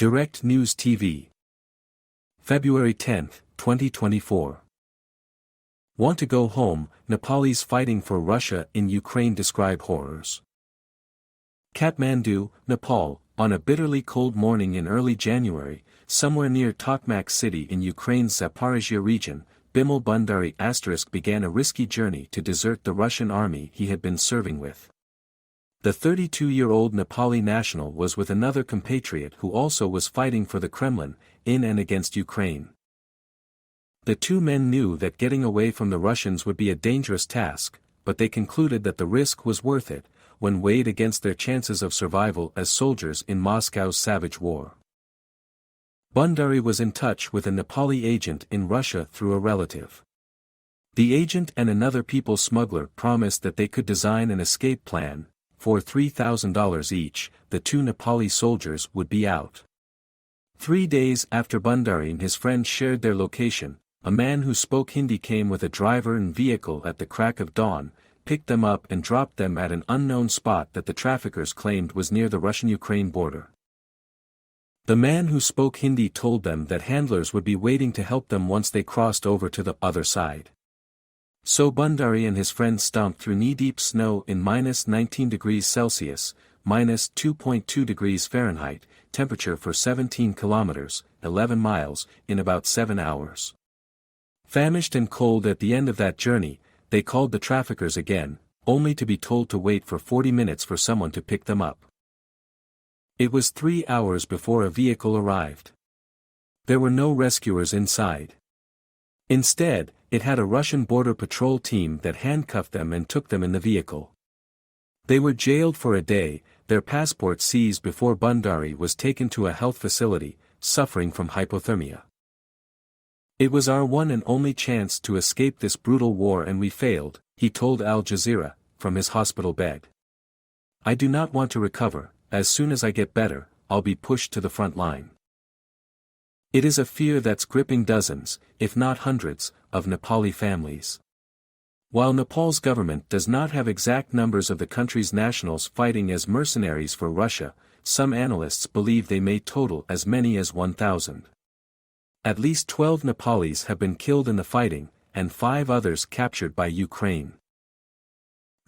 Direct News TV. February 10, 2024. Want to go home, Nepalis fighting for Russia in Ukraine describe horrors. Kathmandu, Nepal, on a bitterly cold morning in early January, somewhere near Tokmak city in Ukraine's Zaporizhia region, Bimal Bundari began a risky journey to desert the Russian army he had been serving with. The 32-year-old Nepali national was with another compatriot who also was fighting for the Kremlin, in and against Ukraine. The two men knew that getting away from the Russians would be a dangerous task, but they concluded that the risk was worth it, when weighed against their chances of survival as soldiers in Moscow's savage war. Bundari was in touch with a Nepali agent in Russia through a relative. The agent and another people smuggler promised that they could design an escape plan. For $3,000 each, the two Nepali soldiers would be out. 3 days after Bundari and his friend shared their location, a man who spoke Hindi came with a driver and vehicle at the crack of dawn, picked them up and dropped them at an unknown spot that the traffickers claimed was near the Russian-Ukraine border. The man who spoke Hindi told them that handlers would be waiting to help them once they crossed over to the other side. So Bundari and his friends stomped through knee-deep snow in -19 degrees Celsius, -2.2 degrees Fahrenheit, temperature for 17 kilometers, 11 miles, in about 7 hours. Famished and cold at the end of that journey, they called the traffickers again, only to be told to wait for 40 minutes for someone to pick them up. It was 3 hours before a vehicle arrived. There were no rescuers inside. Instead, it had a Russian border patrol team that handcuffed them and took them in the vehicle. They were jailed for a day, their passports seized before Bundari was taken to a health facility, suffering from hypothermia. It was our one and only chance to escape this brutal war and we failed, he told Al Jazeera, from his hospital bed. I do not want to recover, as soon as I get better, I'll be pushed to the front line. It is a fear that's gripping dozens, if not hundreds, of Nepali families. While Nepal's government does not have exact numbers of the country's nationals fighting as mercenaries for Russia, some analysts believe they may total as many as 1,000. At least 12 Nepalis have been killed in the fighting, and 5 others captured by Ukraine.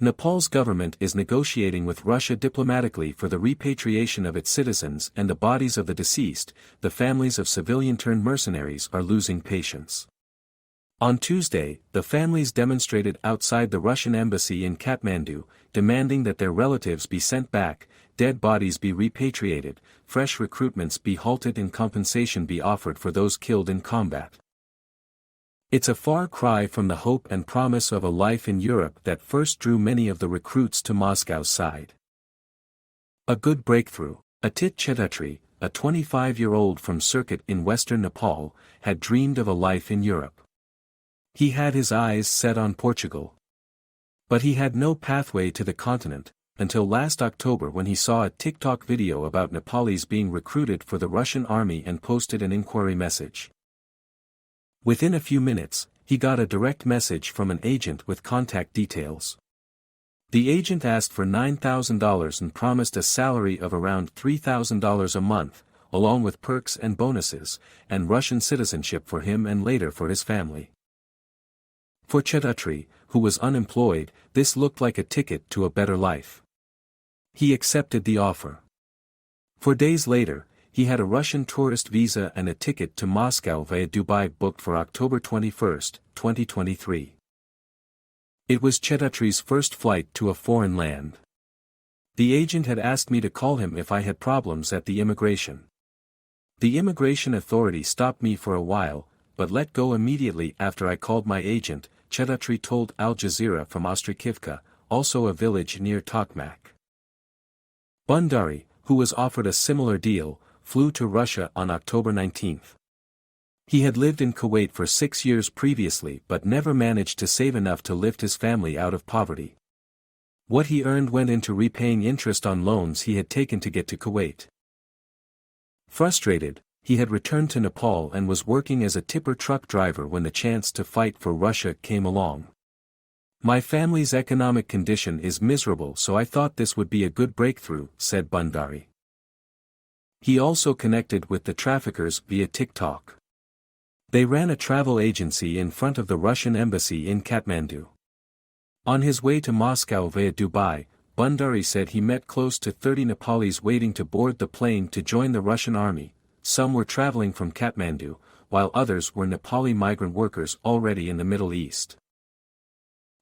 Nepal's government is negotiating with Russia diplomatically for the repatriation of its citizens and the bodies of the deceased. The families of civilian-turned mercenaries are losing patience. On Tuesday, the families demonstrated outside the Russian embassy in Kathmandu, demanding that their relatives be sent back, dead bodies be repatriated, fresh recruitments be halted and compensation be offered for those killed in combat. It's a far cry from the hope and promise of a life in Europe that first drew many of the recruits to Moscow's side. A good breakthrough. Atit Chetutri, a 25-year-old from Circuit in western Nepal, had dreamed of a life in Europe. He had his eyes set on Portugal. But he had no pathway to the continent, until last October when he saw a TikTok video about Nepalis being recruited for the Russian army and posted an inquiry message. Within a few minutes, he got a direct message from an agent with contact details. The agent asked for $9,000 and promised a salary of around $3,000 a month, along with perks and bonuses, and Russian citizenship for him and later for his family. For Chetutri, who was unemployed, this looked like a ticket to a better life. He accepted the offer. 4 days later, he had a Russian tourist visa and a ticket to Moscow via Dubai booked for October 21, 2023. It was Chetutri's first flight to a foreign land. The agent had asked me to call him if I had problems at the immigration. The immigration authority stopped me for a while, but let go immediately after I called my agent, Chetutri told Al Jazeera from Ostrikivka, also a village near Tokmak. Bundari, who was offered a similar deal, flew to Russia on October 19. He had lived in Kuwait for 6 years previously but never managed to save enough to lift his family out of poverty. What he earned went into repaying interest on loans he had taken to get to Kuwait. Frustrated, he had returned to Nepal and was working as a tipper truck driver when the chance to fight for Russia came along. My family's economic condition is miserable, so I thought this would be a good breakthrough, said Bundari. He also connected with the traffickers via TikTok. They ran a travel agency in front of the Russian embassy in Kathmandu. On his way to Moscow via Dubai, Bhandari said he met close to 30 Nepalis waiting to board the plane to join the Russian army. Some were traveling from Kathmandu, while others were Nepali migrant workers already in the Middle East.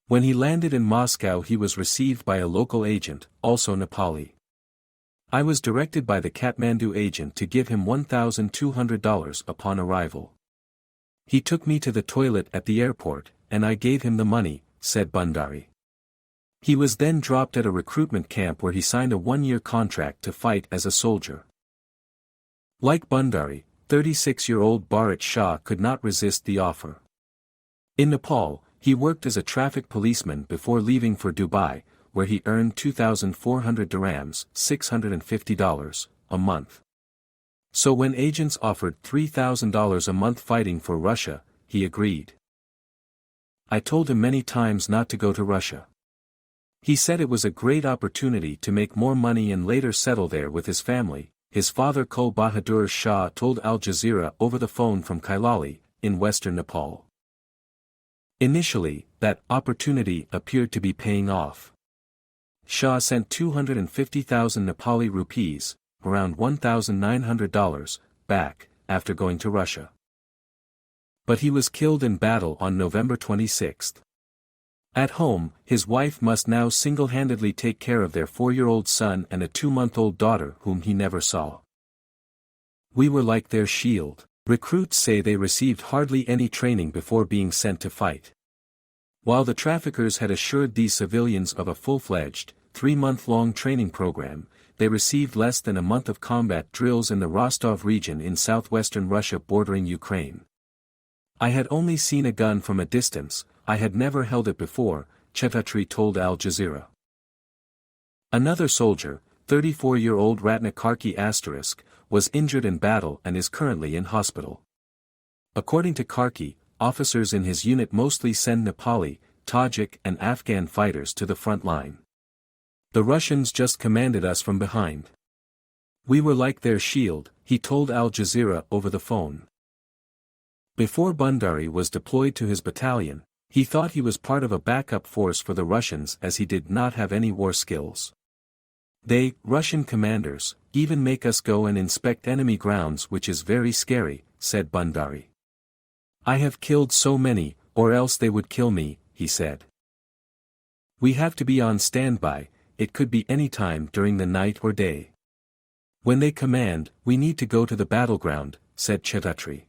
When he landed in Moscow, he was received by a local agent, also Nepali. I was directed by the Kathmandu agent to give him $1,200 upon arrival. He took me to the toilet at the airport, and I gave him the money, said Bhandari. He was then dropped at a recruitment camp where he signed a 1-year contract to fight as a soldier. Like Bhandari, 36-year-old Bharat Shah could not resist the offer. In Nepal, he worked as a traffic policeman before leaving for Dubai, where he earned 2,400 dirhams, $650, a month. So when agents offered $3,000 a month fighting for Russia, he agreed. I told him many times not to go to Russia. He said it was a great opportunity to make more money and later settle there with his family. His father Kul Bahadur Shah told Al Jazeera over the phone from Kailali, in western Nepal. Initially, that opportunity appeared to be paying off. Shah sent 250,000 Nepali rupees, around $1,900, back, after going to Russia. But he was killed in battle on November 26. At home, his wife must now single-handedly take care of their 4-year-old son and a 2-month-old daughter whom he never saw. We were like their shield. Recruits say they received hardly any training before being sent to fight. While the traffickers had assured these civilians of a full-fledged, 3-month-long training program, they received less than a month of combat drills in the Rostov region in southwestern Russia bordering Ukraine. I had only seen a gun from a distance, I had never held it before, Chetutri told Al Jazeera. Another soldier, 34-year-old Ratna Karki *, was injured in battle and is currently in hospital. According to Karki, officers in his unit mostly send Nepali, Tajik and Afghan fighters to the front line. The Russians just commanded us from behind. We were like their shield, he told Al Jazeera over the phone. Before Bhandari was deployed to his battalion, he thought he was part of a backup force for the Russians as he did not have any war skills. They, Russian commanders, even make us go and inspect enemy grounds, which is very scary, said Bhandari. I have killed so many, or else they would kill me, he said. We have to be on standby, it could be any time during the night or day. When they command, we need to go to the battleground, said Chetutri.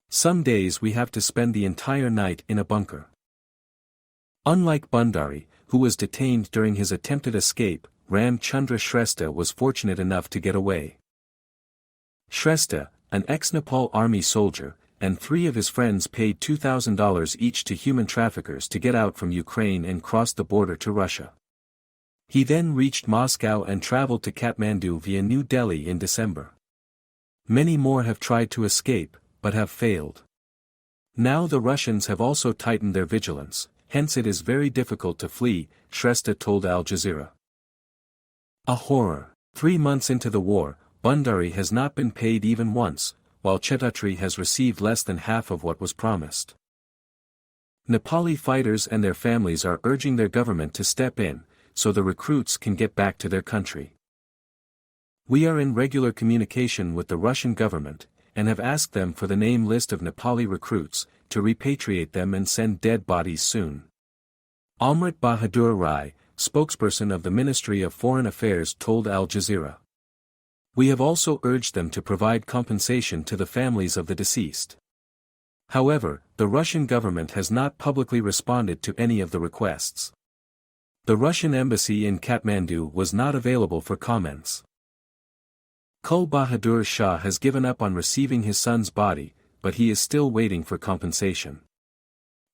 Some days we have to spend the entire night in a bunker. Unlike Bhandari, who was detained during his attempted escape, Ram Chandra Shrestha was fortunate enough to get away. Shrestha, an ex-Nepal army soldier, and 3 of his friends paid $2,000 each to human traffickers to get out from Ukraine and cross the border to Russia. He then reached Moscow and traveled to Kathmandu via New Delhi in December. Many more have tried to escape, but have failed. Now the Russians have also tightened their vigilance, hence it is very difficult to flee, Shrestha told Al Jazeera. A horror. 3 months into the war, Bhandari has not been paid even once, while Chetutri has received less than half of what was promised. Nepali fighters and their families are urging their government to step in, so the recruits can get back to their country. We are in regular communication with the Russian government, and have asked them for the name list of Nepali recruits, to repatriate them and send dead bodies soon. Amrit Bahadur Rai, spokesperson of the Ministry of Foreign Affairs told Al Jazeera. We have also urged them to provide compensation to the families of the deceased. However, the Russian government has not publicly responded to any of the requests. The Russian embassy in Kathmandu was not available for comments. Kul Bahadur Shah has given up on receiving his son's body, but he is still waiting for compensation.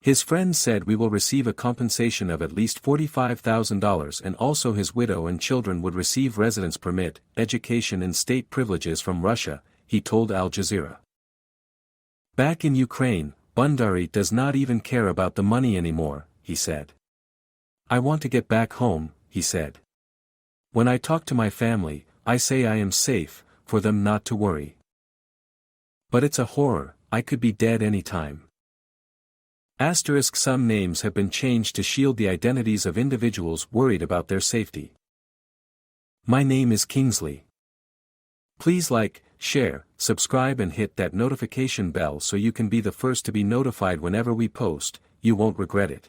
His friends said we will receive a compensation of at least $45,000 and also his widow and children would receive residence permit, education and state privileges from Russia, he told Al Jazeera. Back in Ukraine, Bhandari does not even care about the money anymore, he said. I want to get back home, he said. When I talk to my family, I say I am safe, for them not to worry. But it's a horror, I could be dead any time. Asterisk some names have been changed to shield the identities of individuals worried about their safety. My name is Kingsley. Please like, share, subscribe and hit that notification bell so you can be the first to be notified whenever we post, you won't regret it.